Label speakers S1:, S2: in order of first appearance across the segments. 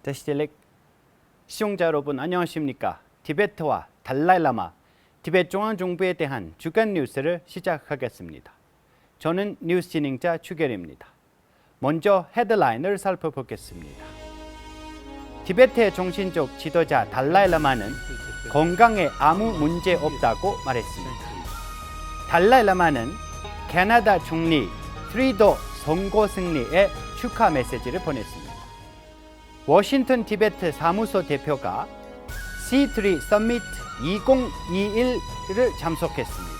S1: 데시텔렉 시청자 여러분 안녕하십니까? 티베트와 달라이라마, 티베트 중앙정부에 대한 주간 뉴스를 시작하겠습니다. 저는 뉴스 진행자 추결입니다. 먼저 헤드라인을 살펴보겠습니다. 티베트의 정신적 지도자 달라이라마는 건강에 아무 문제 없다고 말했습니다. 달라이라마는 캐나다 총리 트리도 선거 승리에 축하 메시지를 보냈습니다. 워싱턴 티베트 사무소 대표가 C3 서밋 2021을 참석했습니다.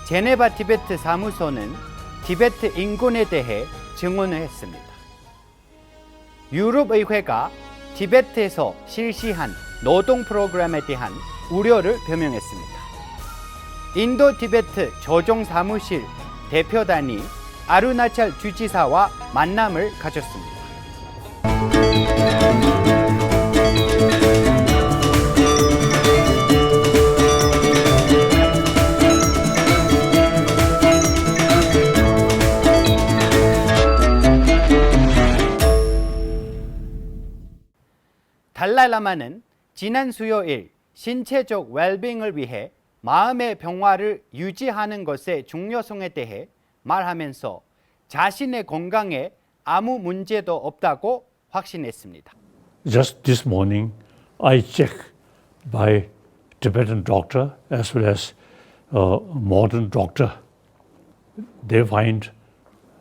S1: 제네바 티베트 사무소는 티베트 인권에 대해 증언을 했습니다. 유럽의회가 티베트에서 실시한 노동 프로그램에 대한 우려를 표명했습니다. 인도 티베트 조정사무실 대표단이 아루나찰 주지사와 만남을 가졌습니다. 달라이라마는 지난 수요일 신체적 웰빙을 위해 마음의 평화를 유지하는 것의 중요성에 대해 말하면서 자신의 건강에 아무 문제도 없다고 확신했습니다.
S2: Just this morning, I checked by Tibetan doctor as well as modern doctor. They find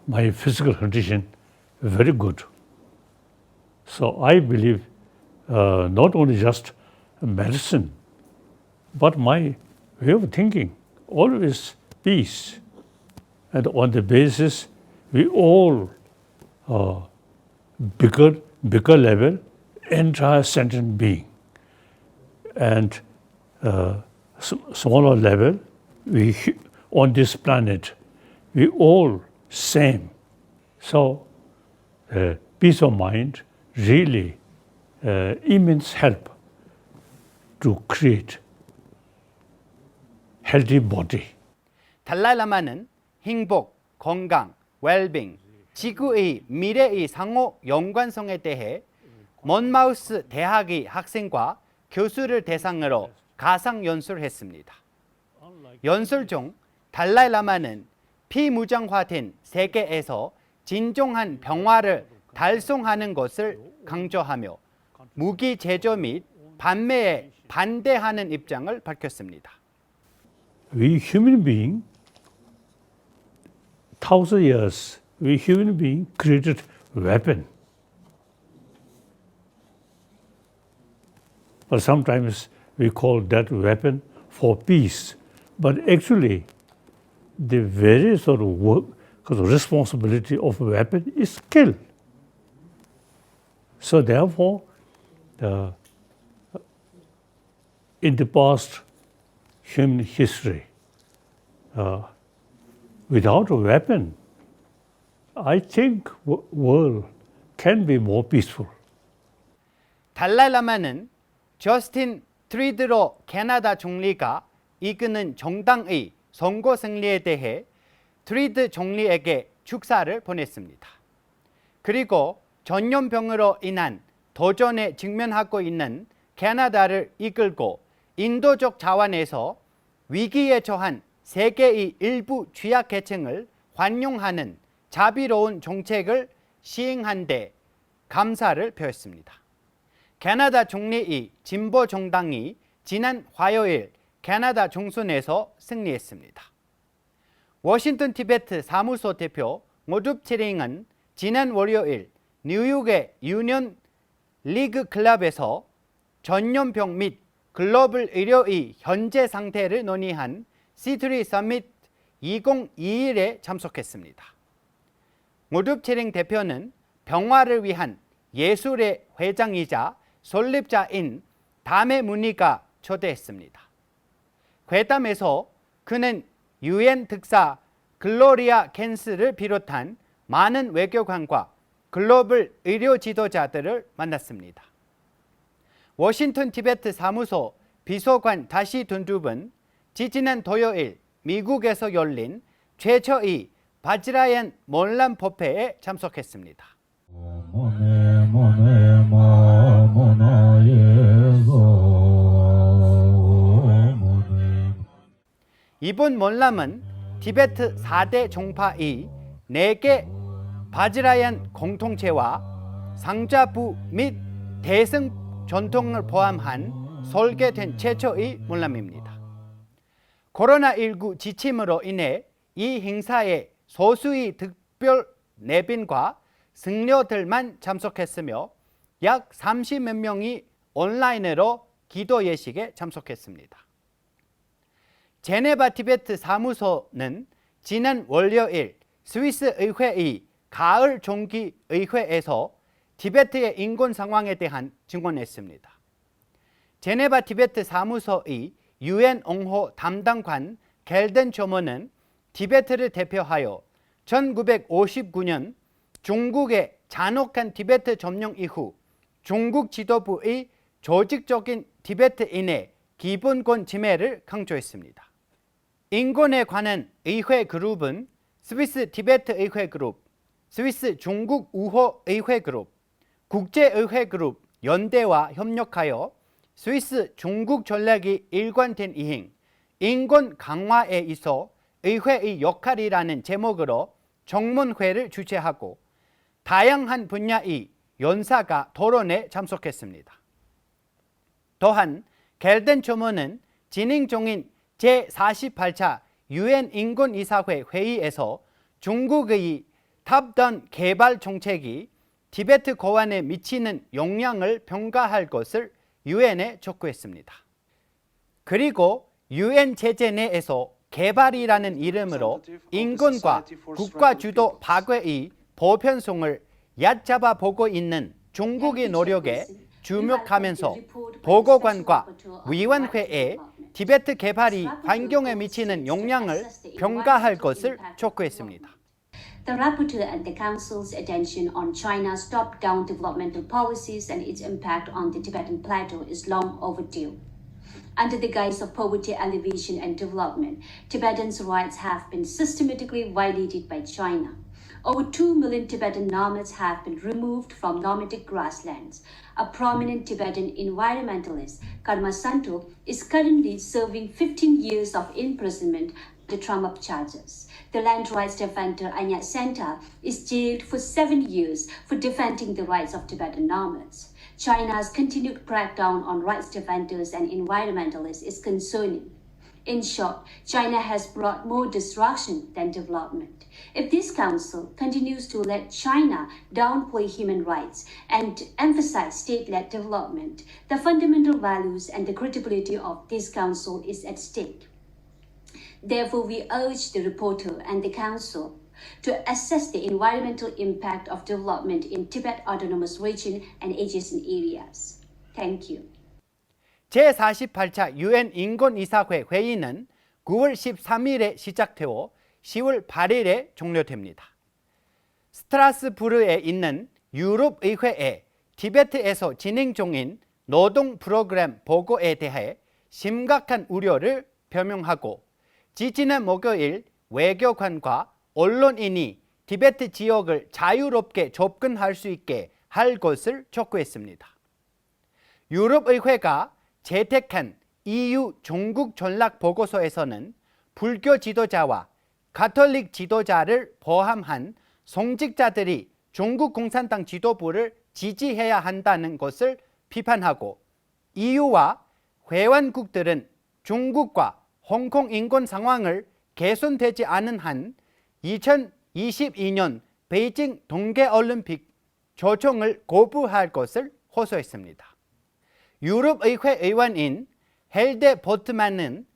S2: my physical condition very good. So I believe not only just medicine, but my way of thinking, always peace. And on the basis, we all bigger level, entire sentient being. And smaller level, we on this planet, we all same. So peace of mind really immense help to create healthy body.
S1: 달라이라마는 행복, 건강, 웰빙, 지구의 미래의 상호 연관성에 대해 먼마우스 대학의 학생과 교수를 대상으로 가상 연설을 했습니다. 연설 중 달라이라마는 비무장화된 세계에서 진정한 평화를 달성하는 것을 강조하며 무기 제조 및 판매에 반대하는 입장을 밝혔습니다.
S2: We human being, 1,000 years, we human being created weapon. But sometimes we call that weapon for peace. But actually, the very sort of work, because the responsibility of a weapon is kill. So therefore, in the past human history, without a weapon, I think world can be more peaceful.
S1: 달라이라마는 저스틴 트리드로 캐나다 총리가 이끄는 정당의 선거 승리에 대해 트리드 총리에게 축사를 보냈습니다. 그리고 전염병으로 인한 도전에 직면하고 있는 캐나다를 이끌고 인도적 자원에서 위기에 처한 세계의 일부 취약계층을 환영하는 자비로운 정책을 시행한 데 감사를 표했습니다. 캐나다 총리의 진보 정당이 지난 화요일 캐나다 총선에서 승리했습니다. 워싱턴 티베트 사무소 대표 모둡 치링은 지난 월요일 뉴욕의 유년 리그 클럽에서 전염병 및 글로벌 의료의 현재 상태를 논의한 C3 서밋 2021에 참석했습니다. 모둡 치링 대표는 평화를 위한 예술의 회장이자 설립자인 담에 무니가 초대했습니다. 회담에서 그는 유엔 특사 글로리아 캔스를 비롯한 많은 외교관과 글로벌 의료 지도자들을 만났습니다. 워싱턴 티베트 사무소 비서관 다시 둔두은 지지난 토요일 미국에서 열린 최초의 바지라얀 몰람 법회에 참석했습니다. 이번 몰람은 티베트 4대 종파의 4개 바즈라얀 공통체와 상자부 및 대승 전통을 포함한 설계된 최초의 몰람입니다. 코로나19 지침으로 인해 이 행사에 소수의 특별 내빈과 승려들만 참석했으며 약 30몇 명이 온라인으로 기도 예식에 참석했습니다. 제네바 티베트 사무소는 지난 월요일 스위스 의회의 가을 정기 의회에서 티베트의 인권 상황에 대한 증언했습니다. 제네바 티베트 사무소의 유엔 옹호 담당관 겔덴 조먼은 티베트를 대표하여 1959년 중국의 잔혹한 티베트 점령 이후 중국 지도부의 조직적인 티베트인의 기본권 침해를 강조했습니다. 인권에 관한 의회 그룹은 스위스 티베트 의회 그룹, 스위스 중국 우호 의회 그룹, 국제의회 그룹 연대와 협력하여 스위스 중국 전략이 일관된 이행, 인권 강화에 있어 의회의 역할이라는 제목으로 정문회를 주최하고 다양한 분야의 연사가 토론에 참석했습니다. 또한 겔덴 조먼은 진행 중인 제48차 유엔 인권이사회 회의에서 중국의 탑다운 개발 정책이 티베트 고안에 미치는 영향을 평가할 것을 유엔에 촉구했습니다. 그리고 유엔 제재 내에서 개발이라는 이름으로 인권과 국가 주도 파괴의 보편성을 얕잡아 보고 있는 중국의 노력에 주목하면서 보고관과 위원회에 티베트 개발이 환경에 미치는 영향을 평가할 것을 촉구했습니다.
S3: The rapporteur and the Council's attention on China's top-down developmental policies and its impact on the Tibetan Plateau is long overdue. Under the guise of poverty alleviation and development, Tibetans' rights have been systematically violated by China. Over 2 million Tibetan nomads have been removed from nomadic grasslands. A prominent Tibetan environmentalist, Karma Santo, is currently serving 15 years of imprisonment under trumped charges. The land rights defender Anyat Senta is jailed for 7 years for defending the rights of Tibetan nomads. China's continued crackdown on rights defenders and environmentalists is concerning. In short, China has brought more destruction than development. If this council continues to let China downplay human rights and emphasize state-led development, the fundamental values and the credibility of this council is at stake. Therefore, we urge the reporter and the council to assess the environmental impact of development in Tibet Autonomous Region and adjacent areas. Thank you.
S1: 제48차 유엔 인권이사회 회의는 9월 13일에 시작되어 10월 8일에 종료됩니다. 스트라스부르에 있는 유럽의회에 티베트에서 진행 중인 노동 프로그램 보고에 대해 심각한 우려를 표명하고 지지난 목요일 외교관과 언론인이 티베트 지역을 자유롭게 접근할 수 있게 할 것을 촉구했습니다. 유럽의회가 채택한 EU 종국 전략 보고서에서는 불교 지도자와 가톨릭 지도자를 포함한 성직자들이 중국 공산당 지도부를 지지해야 한다는 것을 비판하고 EU와 회원국들은 중국과 홍콩 인권 상황을 개선되지 않은 한 2022년 베이징 동계올림픽 초청을 거부할 것을 호소했습니다. 유럽의회 의원인 헬데 보트만은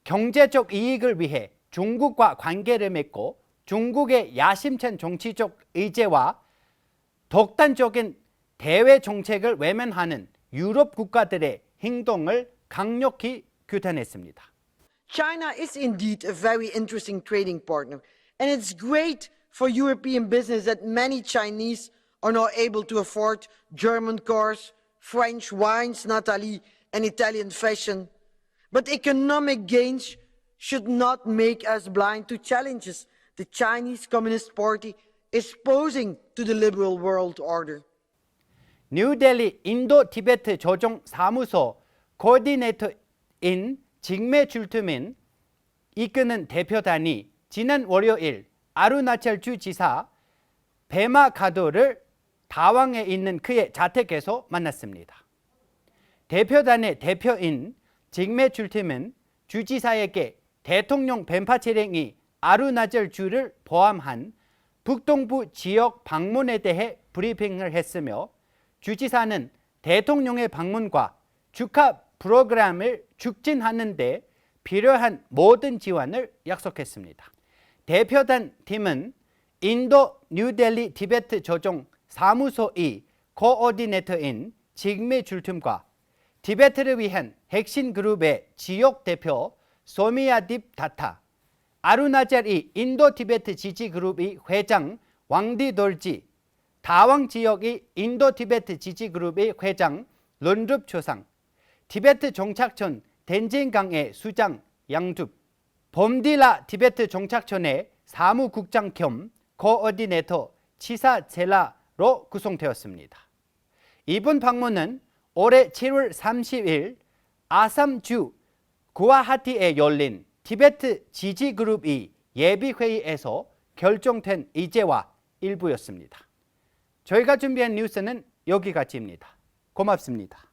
S1: 경제적 이익을 위해 중국과 관계를 맺고 중국의 야심찬 정치적 의제와 독단적인 대외 정책을 외면하는 유럽 국가들의 행동을 강력히 규탄했습니다.
S4: China is indeed a very interesting trading partner, and it's great for European business that many Chinese are now able to afford German cars, French wines, Nathalie, and Italian fashion. But economic gains should not make us blind to challenges the Chinese Communist Party is posing to the liberal world order.
S1: 뉴델리 인도 티베트 조정 사무소 코디네이터인 직매 줄투민 이끄는 대표단이 지난 월요일 아루나첼주 지사 베마 가도를 다왕에 있는 그의 자택에서 만났습니다. 대표단의 대표인 직매 줄투민 주지사에게 대통령 벤파 차량이 아루나첼주를 포함한 북동부 지역 방문에 대해 브리핑을 했으며 주지사는 대통령의 방문과 축하 프로그램을 추진하는 데 필요한 모든 지원을 약속했습니다. 대표단 팀은 인도 뉴델리 티베트 조정 사무소의 코오디네이터인 직매 줄툼과 티베트를 위한 핵심 그룹의 지역 대표 소미야딥 다타, 아루나첼의 인도 티베트 지지 그룹의 회장 왕디돌지, 다왕 지역의 인도 티베트 지지 그룹의 회장 룬룹 초상, 티베트 종착촌 덴진강의 수장 양줍, 봄딜라 티베트 종착촌의 사무국장 겸 코오디네이터 치사젤라로 구성되었습니다. 이번 방문은 올해 7월 30일 아삼주 구와하티에 열린 티베트 지지그룹의 예비회의에서 결정된 의제와 일부였습니다. 저희가 준비한 뉴스는 여기까지입니다. 고맙습니다.